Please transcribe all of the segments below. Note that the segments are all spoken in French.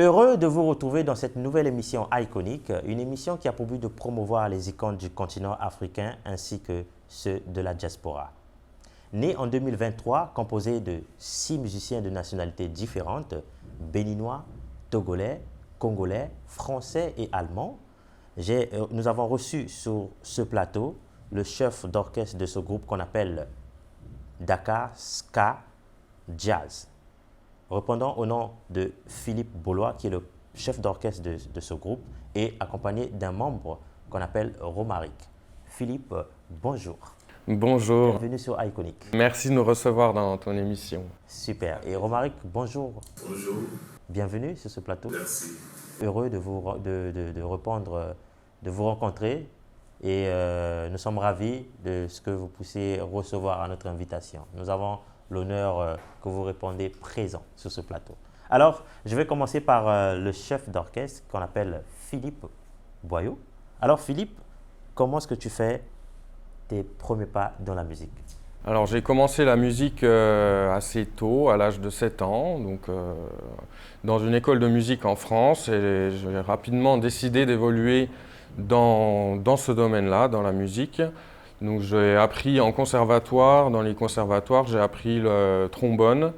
Heureux de vous retrouver dans cette nouvelle émission Iconique, une émission qui a pour but de promouvoir les icônes du continent africain ainsi que ceux de la diaspora. Né en 2023, composé de 6 musiciens de nationalités différentes, béninois, togolais, congolais, français et allemands, nous avons reçu sur ce plateau le chef d'orchestre de ce groupe qu'on appelle Dakar Ska Jazz. Répondant au nom de Philippe Bolois, qui est le chef d'orchestre de ce groupe, et accompagné d'un membre qu'on appelle Romaric. Philippe, bonjour. Bonjour. Bienvenue sur Iconique. Merci de nous recevoir dans ton émission. Super. Et Romaric, bonjour. Bonjour. Bienvenue sur ce plateau. Merci. Heureux de vous rencontrer et nous sommes ravis de ce que vous puissiez recevoir à notre invitation. Nous avons l'honneur que vous répondez présent sur ce plateau. Alors, je vais commencer par le chef d'orchestre qu'on appelle Philippe Boyau. Alors Philippe, comment est-ce que tu fais tes premiers pas dans la musique? Alors j'ai commencé la musique assez tôt, à l'âge de 7 ans, donc dans une école de musique en France, et j'ai rapidement décidé d'évoluer dans ce domaine-là, dans la musique. Donc j'ai appris en conservatoire, dans les conservatoires, j'ai appris le trombone,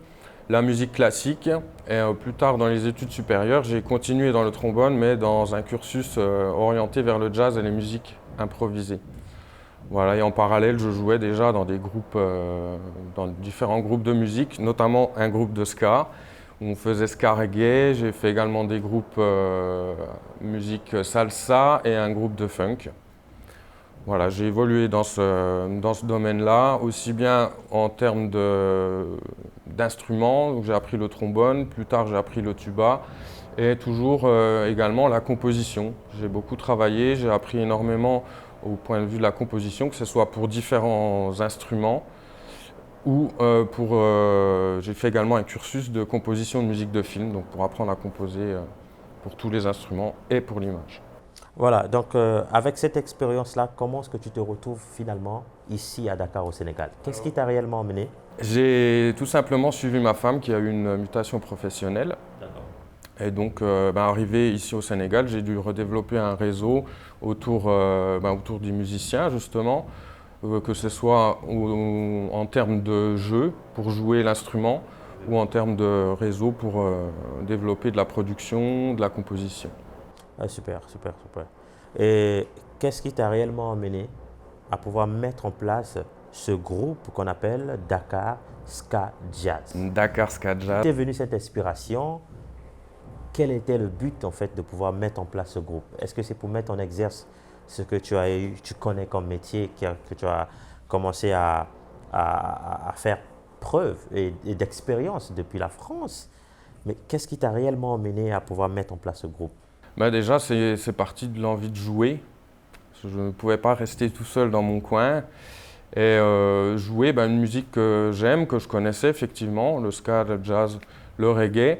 la musique classique, et plus tard dans les études supérieures, j'ai continué dans le trombone, mais dans un cursus orienté vers le jazz et les musiques improvisées. Voilà, et en parallèle, je jouais déjà dans des groupes, dans différents groupes de musique, notamment un groupe de ska, où on faisait ska reggae. J'ai fait également des groupes musique salsa et un groupe de funk. Voilà, j'ai évolué dans ce domaine-là, aussi bien en termes d'instruments, j'ai appris le trombone, plus tard j'ai appris le tuba, et toujours également la composition. J'ai beaucoup travaillé, j'ai appris énormément au point de vue de la composition, que ce soit pour différents instruments ou j'ai fait également un cursus de composition de musique de film, donc pour apprendre à composer pour tous les instruments et pour l'image. Voilà, donc avec cette expérience-là, comment est-ce que tu te retrouves finalement ici à Dakar au Sénégal? Qu'est-ce qui t'a réellement emmené? J'ai tout simplement suivi ma femme qui a eu une mutation professionnelle. Et donc, arrivé ici au Sénégal, j'ai dû redévelopper un réseau autour des musiciens, justement, que ce soit en termes de jeu, pour jouer l'instrument, ou en termes de réseau pour développer de la production, de la composition. Ah, super. Et qu'est-ce qui t'a réellement amené à pouvoir mettre en place ce groupe qu'on appelle Dakar Ska Jazz? Dakar Ska Jazz. T'es venu cette inspiration? Quel était le but en fait de pouvoir mettre en place ce groupe? Est-ce que c'est pour mettre en exerce ce que tu connais comme métier, que tu as commencé à faire preuve et d'expérience depuis la France? Mais qu'est-ce qui t'a réellement amené à pouvoir mettre en place ce groupe? Déjà, c'est parti de l'envie de jouer. Je ne pouvais pas rester tout seul dans mon coin. Et jouer une musique que j'aime, que je connaissais effectivement, le ska, le jazz, le reggae.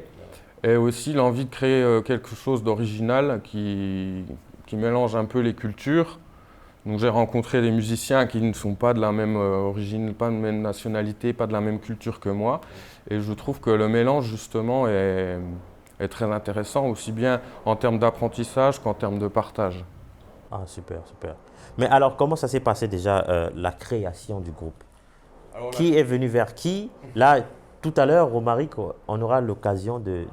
Et aussi l'envie de créer quelque chose d'original qui mélange un peu les cultures. Donc j'ai rencontré des musiciens qui ne sont pas de la même origine, pas de la même nationalité, pas de la même culture que moi. Et je trouve que le mélange justement est très intéressant, aussi bien en termes d'apprentissage qu'en termes de partage. Ah, super. Mais alors, comment ça s'est passé déjà, la création du groupe? Qui est venu vers qui? Là, tout à l'heure, Romaric, on aura l'occasion de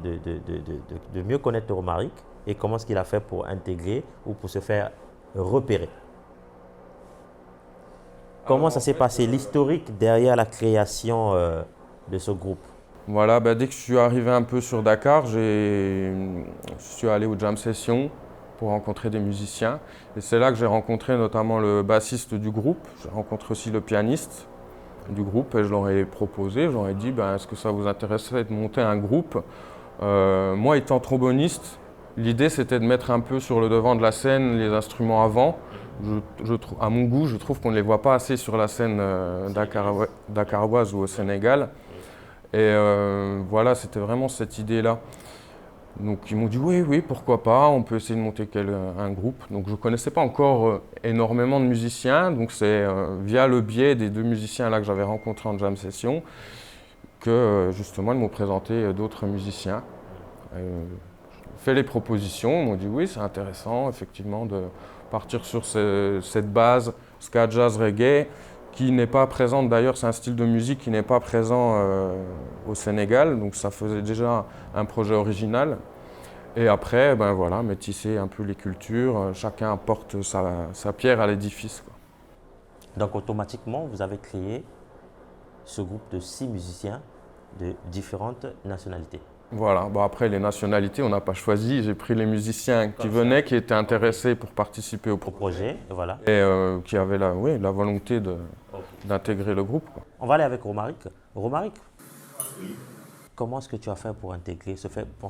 mieux connaître Romaric et comment est-ce qu'il a fait pour intégrer ou pour se faire repérer. Comment ça s'est passé, l'historique derrière la création de ce groupe? Voilà, dès que je suis arrivé un peu sur Dakar, je suis allé aux jam sessions pour rencontrer des musiciens. Et c'est là que j'ai rencontré notamment le bassiste du groupe. J'ai rencontré aussi le pianiste du groupe et je leur ai proposé, je leur ai dit est-ce que ça vous intéresserait de monter un groupe? Moi étant tromboniste, l'idée c'était de mettre un peu sur le devant de la scène les instruments avant. À mon goût, je trouve qu'on ne les voit pas assez sur la scène dakaroise ou au Sénégal. Et voilà, c'était vraiment cette idée-là. Donc ils m'ont dit oui, pourquoi pas, on peut essayer de monter un groupe. Donc je ne connaissais pas encore énormément de musiciens, donc c'est via le biais des 2 musiciens là que j'avais rencontrés en jam session que justement ils m'ont présenté d'autres musiciens. fait les propositions. Ils m'ont dit oui, c'est intéressant effectivement de partir sur cette base ska, jazz, reggae, qui n'est pas présente d'ailleurs, c'est un style de musique qui n'est pas présent au Sénégal, donc ça faisait déjà un projet original. Et après, ben voilà, métisser un peu les cultures, chacun apporte sa pierre à l'édifice, quoi. Donc automatiquement, vous avez créé ce groupe de 6 musiciens de différentes nationalités. Voilà, bon, après les nationalités, on n'a pas choisi, j'ai pris les musiciens qui venaient, qui étaient intéressés pour participer au Au projet, voilà. et qui avaient la volonté d'intégrer le groupe, quoi. On va aller avec Romaric. Romaric, comment est-ce que tu as fait pour intégrer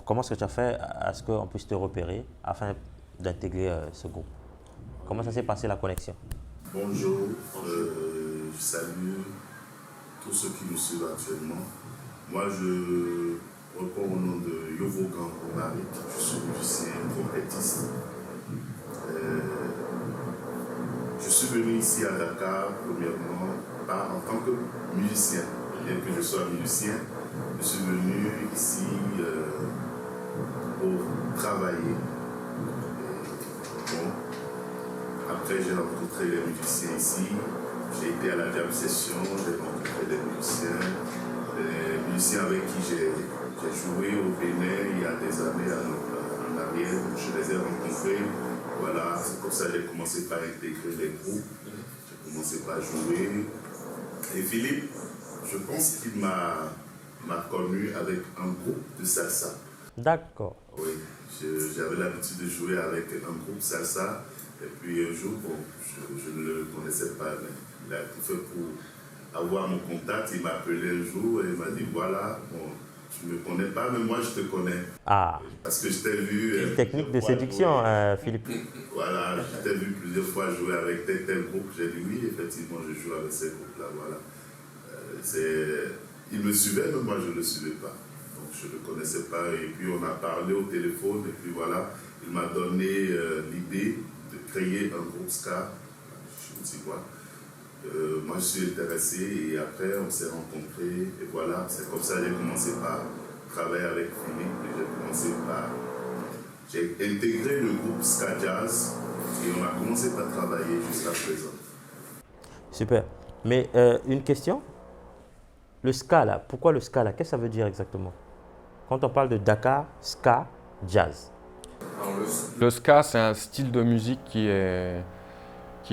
comment est-ce que tu as fait à ce qu'on puisse te repérer afin d'intégrer ce groupe? Comment ça s'est passé la connexion? Bonjour, je salue tous ceux qui nous suivent actuellement. Moi, je réponds au nom de Yovogan Romaric, je suis musicien trompettiste. Je suis venu ici à Dakar, premièrement, en tant que musicien. Bien que je sois musicien, je suis venu ici pour travailler. Bon, après, j'ai rencontré les musiciens ici. J'ai été à la jam session, j'ai rencontré des musiciens avec qui j'ai joué au Bénin il y a des années en arrière. Je les ai rencontrés. Voilà, c'est comme ça que j'ai commencé par intégrer les groupes. J'ai commencé par jouer. Et Philippe, je pense qu'il m'a connu avec un groupe de salsa. D'accord. Oui, j'avais l'habitude de jouer avec un groupe salsa. Et puis un jour, bon, je ne le connaissais pas, mais il a tout fait pour avoir mon contact. Il m'a appelé un jour et il m'a dit voilà, bon, tu ne me connais pas, mais moi je te connais. Ah. Parce que je t'ai vu. Une technique de séduction, Philippe. Voilà, je t'ai vu plusieurs fois jouer avec tel groupe. J'ai dit oui, effectivement, je joue avec ces groupes-là. Voilà. Il me suivait, mais moi je ne le suivais pas. Donc je ne le connaissais pas. Et puis on a parlé au téléphone. Et puis voilà, il m'a donné l'idée de créer un groupe ska. Je me dis quoi. Moi je suis intéressé et après on s'est rencontrés. Et voilà, c'est comme ça que j'ai commencé par travailler avec Philippe. J'ai intégré le groupe Ska Jazz et on a commencé par travailler jusqu'à présent. Super. Mais une question. Le ska là, pourquoi le ska là? Qu'est-ce que ça veut dire exactement? Quand on parle de Dakar, ska, jazz. Le ska, c'est un style de musique qui est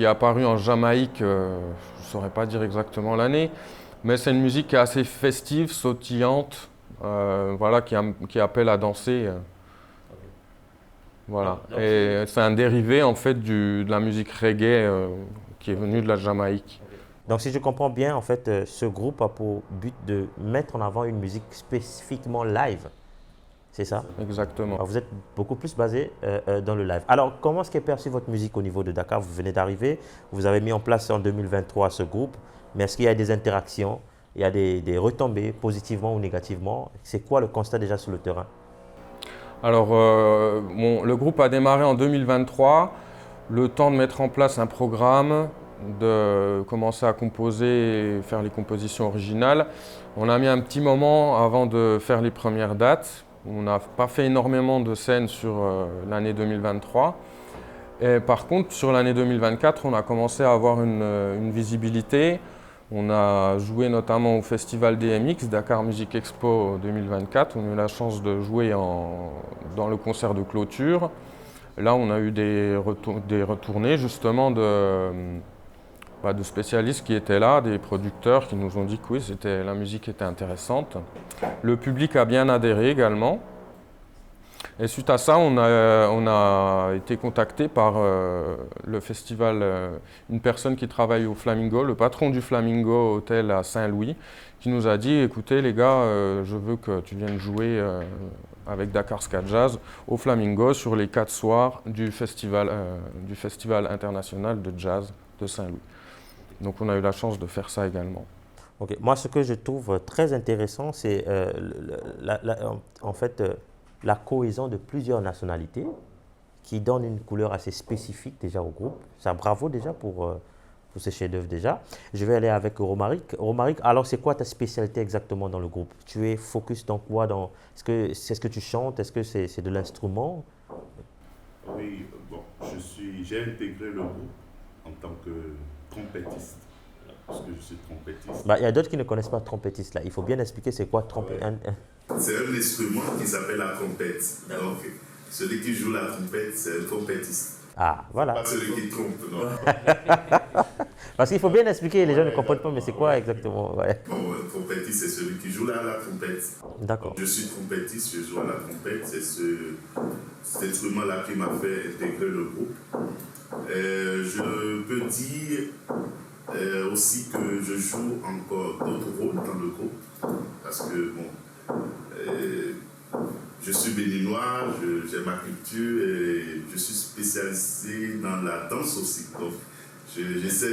apparu en Jamaïque, je ne saurais pas dire exactement l'année, mais c'est une musique qui est assez festive, sautillante, voilà, qui appelle à danser. Voilà. Et c'est un dérivé en fait de la musique reggae qui est venue de la Jamaïque. Donc si je comprends bien, en fait, ce groupe a pour but de mettre en avant une musique spécifiquement live. C'est ça? Exactement. Alors, vous êtes beaucoup plus basé dans le live. Alors, comment est-ce qu'est perçue votre musique au niveau de Dakar? Vous venez d'arriver, vous avez mis en place en 2023 ce groupe, mais est-ce qu'il y a des interactions, il y a des retombées positivement ou négativement? C'est quoi le constat déjà sur le terrain? Alors, le groupe a démarré en 2023, le temps de mettre en place un programme, de commencer à composer et faire les compositions originales. On a mis un petit moment avant de faire les premières dates. On n'a pas fait énormément de scènes sur l'année 2023. Et par contre, sur l'année 2024, on a commencé à avoir une visibilité. On a joué notamment au festival DMX, Dakar Music Expo 2024. On a eu la chance de jouer dans le concert de clôture. Là, on a eu des retournées justement de spécialistes qui étaient là, des producteurs qui nous ont dit que oui, la musique était intéressante. Le public a bien adhéré également. Et suite à ça, on a été contacté par le festival, une personne qui travaille au Flamingo, le patron du Flamingo Hôtel à Saint-Louis, qui nous a dit « Écoutez les gars, je veux que tu viennes jouer avec Dakar Ska Jazz au Flamingo sur les 4 soirs du festival international de jazz de Saint-Louis ». Donc on a eu la chance de faire ça également. Okay. Moi, ce que je trouve très intéressant, c'est en fait la cohésion de plusieurs nationalités qui donne une couleur assez spécifique déjà au groupe. Ça, bravo déjà pour pour ces chefs-d'œuvre déjà. Je vais aller avec Romaric. Romaric, alors c'est quoi ta spécialité exactement dans le groupe? Tu es focus dans quoi? Est-ce que c'est ce que tu chantes? Est-ce que c'est de l'instrument? Oui, bon, j'ai intégré le groupe en tant que trompettiste, parce que je suis trompettiste. Bah, il y a d'autres qui ne connaissent pas trompettiste là. Il faut bien expliquer c'est quoi trompette. C'est un instrument qui s'appelle la trompette. Donc, celui qui joue la trompette, c'est le trompettiste. Ah, voilà. Pas celui qui trompe, non. Parce qu'il faut bien expliquer, les gens ne comprennent pas, mais c'est quoi exactement? Ouais. Bon, le trompettiste, c'est celui qui joue la trompette. D'accord. Je suis trompettiste, je joue à la trompette. C'est cet instrument-là qui m'a fait intégrer le groupe. Je peux dire aussi que je joue encore d'autres rôles dans le groupe. Parce que, bon, je suis béninois, j'ai ma culture et je suis spécialisé dans la danse aussi. Donc, j'essaie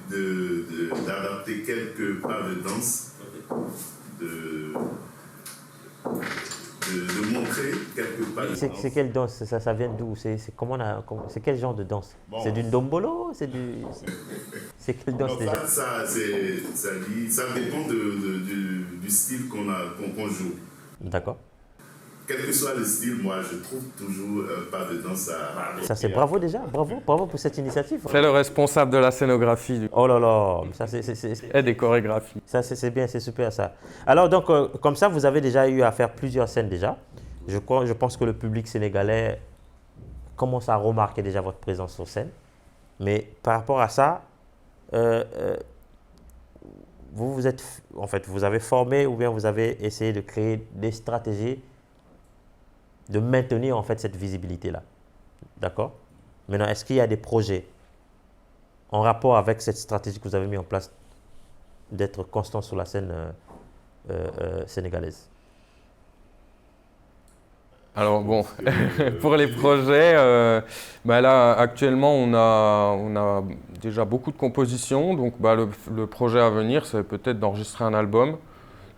d'adapter quelques pas de danse, de montrer quelques pas de danse. C'est quelle danse? Ça vient d'où? C'est quel genre de danse? Bon. C'est du ndombolo? C'est quelle danse non, déjà? Ça dépend du style qu'on joue. D'accord. Quel que soit le style, moi, je trouve toujours pas de danse à... Ça, c'est bravo déjà. Bravo pour cette initiative. C'est le responsable de la scénographie. Oh là là, ça et des chorégraphies. Ça, c'est bien, c'est super ça. Alors, donc, comme ça, vous avez déjà eu à faire plusieurs scènes déjà. Je pense que le public sénégalais commence à remarquer déjà votre présence sur scène. Mais par rapport à ça, vous avez formé ou bien vous avez essayé de créer des stratégies de maintenir en fait cette visibilité-là. D'accord? Maintenant, est-ce qu'il y a des projets en rapport avec cette stratégie que vous avez mis en place d'être constant sur la scène sénégalaise? Alors bon, pour les projets, là actuellement on a déjà beaucoup de compositions, donc le projet à venir c'est peut-être d'enregistrer un album.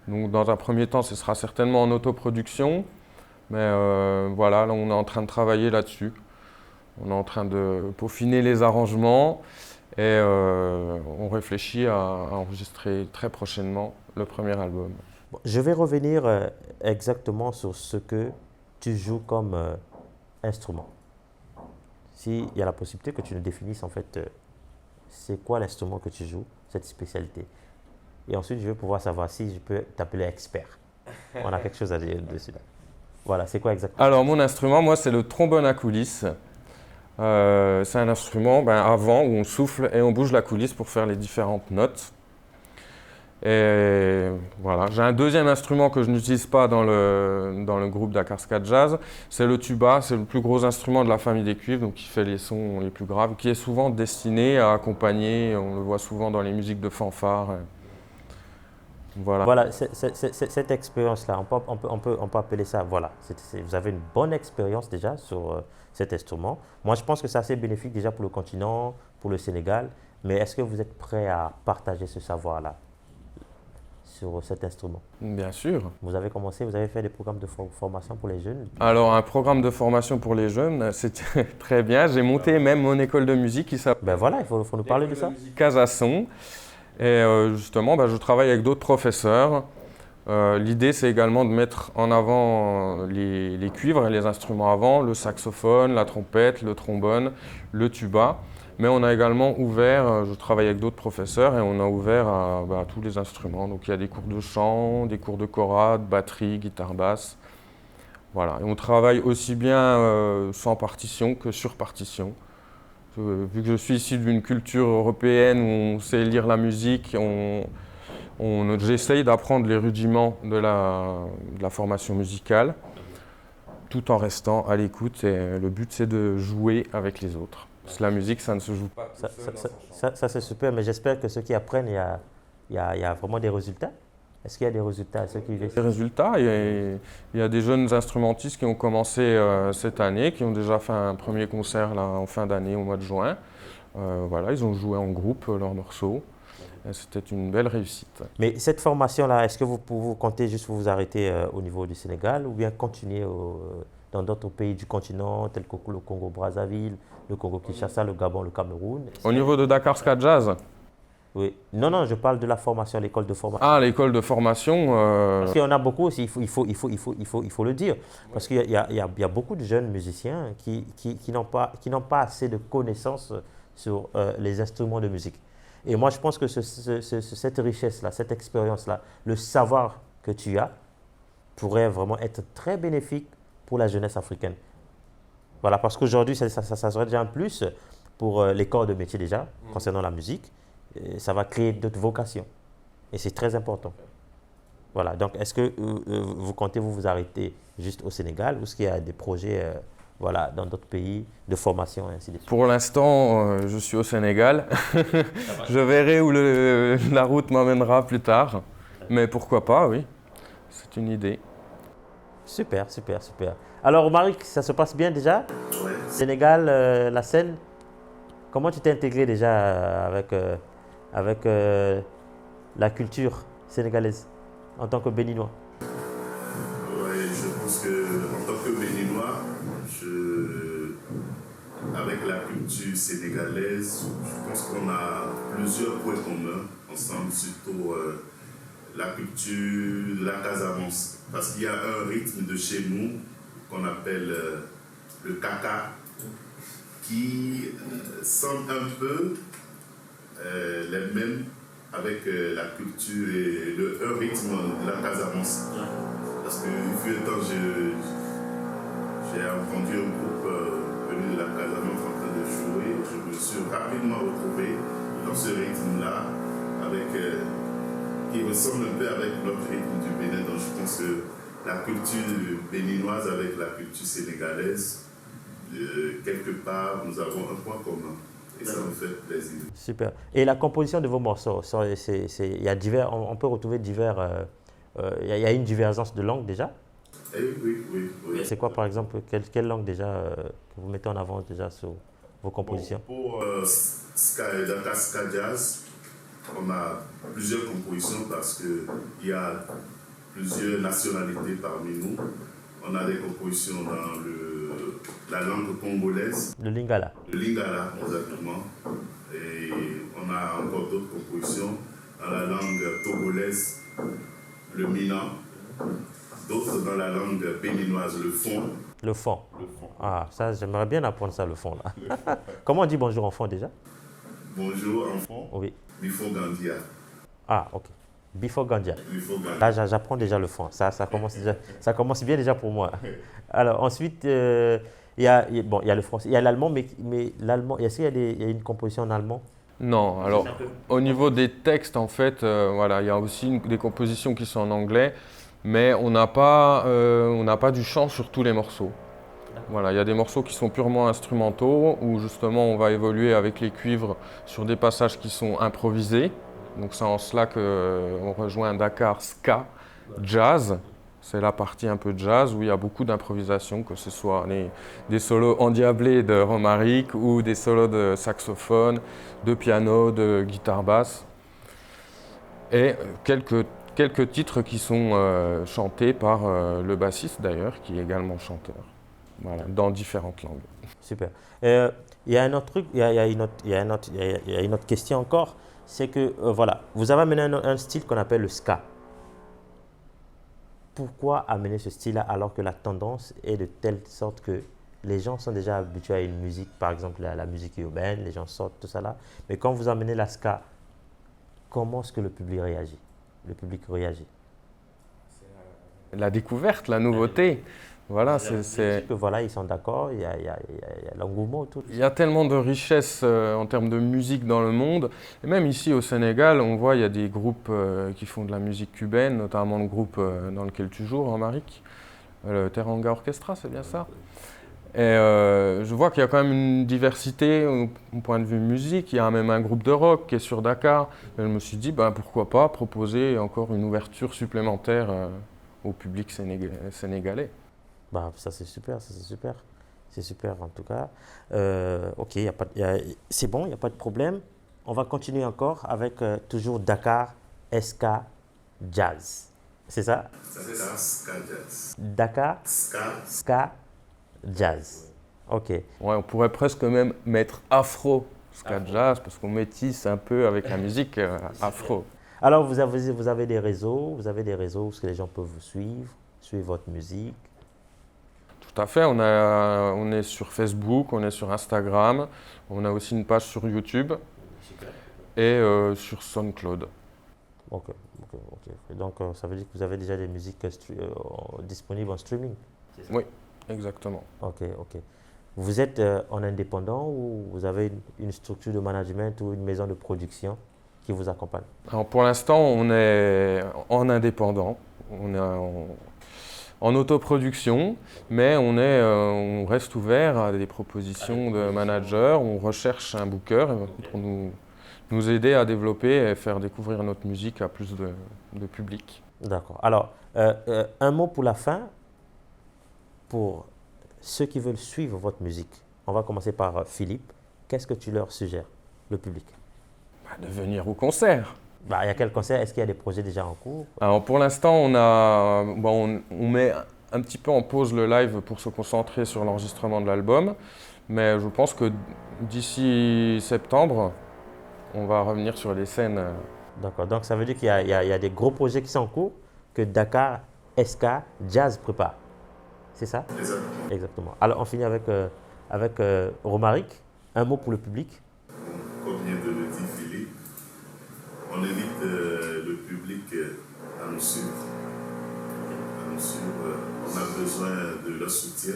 Donc dans un premier temps ce sera certainement en autoproduction. Mais voilà, là, on est en train de travailler là-dessus. On est en train de peaufiner les arrangements et on réfléchit à enregistrer très prochainement le premier album. Bon, je vais revenir exactement sur ce que tu joues comme instrument. S'il y a la possibilité que tu nous définisses en fait, c'est quoi l'instrument que tu joues, cette spécialité. Et ensuite, je vais pouvoir savoir si je peux t'appeler expert. On a quelque chose à dire dessus là. Voilà, c'est quoi exactement? Alors, mon instrument, moi, c'est le trombone à coulisses. C'est un instrument avant où on souffle et on bouge la coulisse pour faire les différentes notes. Et voilà, j'ai un deuxième instrument que je n'utilise pas dans le groupe Dakar Ska Jazz. C'est le tuba, c'est le plus gros instrument de la famille des cuivres, donc qui fait les sons les plus graves, qui est souvent destiné à accompagner, on le voit souvent dans les musiques de fanfare. Voilà, cette expérience-là, on peut appeler ça, voilà, vous avez une bonne expérience déjà sur cet instrument. Moi, je pense que c'est assez bénéfique déjà pour le continent, pour le Sénégal, mais est-ce que vous êtes prêt à partager ce savoir-là sur cet instrument? Bien sûr. Vous avez fait des programmes de formation pour les jeunes? Alors, un programme de formation pour les jeunes, c'est très bien. J'ai monté même mon école de musique qui s'appelle... Ben voilà, il faut nous parler de ça. Casasson. Et justement, je travaille avec d'autres professeurs. L'idée, c'est également de mettre en avant les cuivres et les instruments avant, le saxophone, la trompette, le trombone, le tuba. Mais on a également ouvert, je travaille avec d'autres professeurs, et on a ouvert à tous les instruments. Donc il y a des cours de chant, des cours de chorale, batterie, guitare basse. Voilà. Et on travaille aussi bien sans partition que sur partition. Vu que je suis issu d'une culture européenne où on sait lire la musique, j'essaye d'apprendre les rudiments de la formation musicale tout en restant à l'écoute. Et le but, c'est de jouer avec les autres. Parce que la musique, ça ne se joue pas. Ça c'est super, mais j'espère que ceux qui apprennent, il y a vraiment des résultats. Est-ce qu'il y a des résultats à ceux qui Des résultats, il y a des jeunes instrumentistes qui ont commencé cette année, qui ont déjà fait un premier concert là, en fin d'année, au mois de juin. Voilà, ils ont joué en groupe leurs morceaux. C'était une belle réussite. Mais cette formation-là, est-ce que vous comptez juste vous arrêter au niveau du Sénégal ou bien continuer dans d'autres pays du continent, tels que le Congo-Brazzaville, le Congo-Kinshasa, le Gabon, le Cameroun? Au niveau de Dakar Ska Jazz, Oui. Non, non, je parle de la formation, l'école de formation. Ah, l'école de formation. Parce qu'il y en a beaucoup aussi, il faut le dire. Parce qu'il y a beaucoup de jeunes musiciens qui n'ont pas assez de connaissances sur les instruments de musique. Et moi, je pense que cette richesse-là, cette expérience-là, le savoir que tu as, pourrait vraiment être très bénéfique pour la jeunesse africaine. Voilà, parce qu'aujourd'hui, ça serait déjà un plus pour les corps de métier déjà, concernant la musique. Et ça va créer d'autres vocations. Et c'est très important. Voilà, donc est-ce que vous comptez vous arrêter juste au Sénégal ou est-ce qu'il y a des projets voilà, dans d'autres pays de formation et ainsi de suite? Pour l'instant, je suis au Sénégal. Je verrai où la route m'emmènera plus tard. Mais pourquoi pas, oui. C'est une idée. Super, super, super. Alors, Marik, ça se passe bien déjà? Ouais. Sénégal, la scène, comment tu t'es intégré déjà avec la culture sénégalaise en tant que Béninois? Ouais, je pense que en tant que Béninois, avec la culture sénégalaise, je pense qu'on a plusieurs points communs ensemble, surtout la culture de la Casamance. Parce qu'il y a un rythme de chez nous qu'on appelle le kaka, qui semble un peu les mêmes avec la culture et un rythme de la Casamance. Parce que depuis un temps, j'ai entendu un groupe venu de la Casamance en train de jouer. Je me suis rapidement retrouvé dans ce rythme-là, qui ressemble un peu avec notre rythme du Bénin. Donc je pense que la culture béninoise avec la culture sénégalaise, quelque part, nous avons un point commun. Et ça me fait plaisir. Super. Et la composition de vos morceaux, il y a divers, on peut retrouver divers. Il y a une divergence de langue déjà? Oui. C'est quoi par exemple, quelle langue déjà que vous mettez en avant déjà sur vos compositions? Bon, pour Dakar Ska Jazz, on a plusieurs compositions parce qu'il y a plusieurs nationalités parmi nous. On a des compositions dans la langue congolaise. Le lingala. Le lingala, exactement. Et on a encore d'autres compositions dans la langue togolaise, le mina. D'autres dans la langue béninoise, le fon. Le fon. Ah, ça, j'aimerais bien apprendre ça, le fon là. Comment on dit bonjour en fon déjà? Bonjour en fon. Oui. Bifo Gandia. Ah, ok. Before Gandia. Bifo Gandia. Là, j'apprends déjà le fond. Ça commence bien déjà pour moi. Alors, ensuite, il y a le français, il y a l'allemand, mais l'allemand, est-ce qu'il y a une composition en allemand? Non, alors au niveau des textes, en fait, voilà, il y a aussi des compositions qui sont en anglais, mais on n'a pas du chant sur tous les morceaux. Voilà, il y a des morceaux qui sont purement instrumentaux, où justement on va évoluer avec les cuivres sur des passages qui sont improvisés. Donc c'est en cela qu'on rejoint Dakar Ska Jazz. C'est la partie un peu jazz où il y a beaucoup d'improvisation, que ce soit des solos endiablés de Romaric ou des solos de saxophone, de piano, de guitare basse. Et quelques titres qui sont chantés par le bassiste d'ailleurs, qui est également chanteur, voilà, dans différentes langues. Super. Il y a un autre truc, il y a une autre question encore, c'est que voilà, vous avez amené un style qu'on appelle le ska. Pourquoi amener ce style-là alors que la tendance est de telle sorte que les gens sont déjà habitués à une musique, par exemple la musique urbaine, les gens sortent, tout ça là. Mais quand vous amenez la ska, comment est-ce que le public réagit? Le public réagit. La découverte, la nouveauté. Voilà, c'est... Voilà, ils sont d'accord, il y a l'engouement autour. Il y a tellement de richesses en termes de musique dans le monde. Et même ici au Sénégal, on voit il y a des groupes qui font de la musique cubaine, notamment le groupe dans lequel tu joues, Romaric, le Teranga Orchestra, c'est bien ça? Et je vois qu'il y a quand même une diversité au point de vue musique. Il y a même un groupe de rock qui est sur Dakar. Et je me suis dit, pourquoi pas proposer encore une ouverture supplémentaire au public sénégalais. Ça c'est super, c'est super en tout cas. Ok, c'est bon, il n'y a pas de problème. On va continuer encore avec toujours Dakar Ska Jazz. C'est ça? Dakar Ska Jazz. Dakar Ska Jazz. Ok. Ouais, on pourrait presque même mettre Afro ska jazz, parce qu'on métisse un peu avec la musique afro. Alors, vous avez des réseaux où les gens peuvent vous suivre votre musique. Tout à fait, on est sur Facebook, on est sur Instagram, on a aussi une page sur YouTube et sur SoundCloud. Ok. Donc, ça veut dire que vous avez déjà des musiques disponibles en streaming? Oui, exactement. Ok. Vous êtes en indépendant ou vous avez une structure de management ou une maison de production qui vous accompagne? Alors pour l'instant, on est en indépendant, on est en autoproduction, mais on reste ouvert à des propositions de managers, on recherche un booker pour nous aider à développer et faire découvrir notre musique à plus de public. D'accord. Alors, un mot pour la fin, pour ceux qui veulent suivre votre musique. On va commencer par Philippe. Qu'est-ce que tu leur suggères, le public? De venir au concert. Il y a quel concert? Est-ce qu'il y a des projets déjà en cours? Alors pour l'instant, on met un petit peu en pause le live pour se concentrer sur l'enregistrement de l'album, mais je pense que d'ici septembre, on va revenir sur les scènes. D'accord, donc ça veut dire qu'il y a des gros projets qui sont en cours que Dakar SK Jazz prépare. C'est ça? Exactement. Alors on finit avec Romaric. Un mot pour le public. Comme vient de le dire Philippe, on invite le public à nous suivre. On a besoin de leur soutien.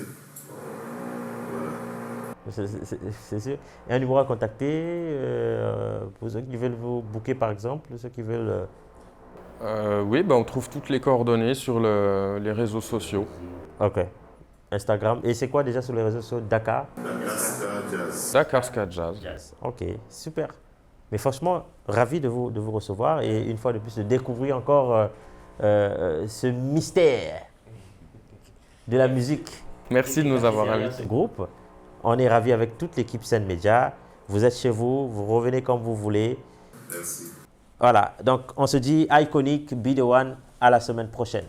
Voilà. C'est sûr. Et un numéro à contacter pour ceux qui veulent vous booker par exemple, ceux qui veulent... Oui, on trouve toutes les coordonnées sur les réseaux sociaux. Ok. Instagram. Et c'est quoi déjà sur les réseaux sociaux? Dakar Ska Jazz. Ok, super. Mais franchement, ravi de vous recevoir et une fois de plus de découvrir encore ce mystère de la musique. Merci de nous avoir invités. Groupe. On est ravis avec toute l'équipe Sen Média. Vous êtes chez vous, vous revenez comme vous voulez. Merci. Voilà, donc on se dit Iconic, Be The One, à la semaine prochaine.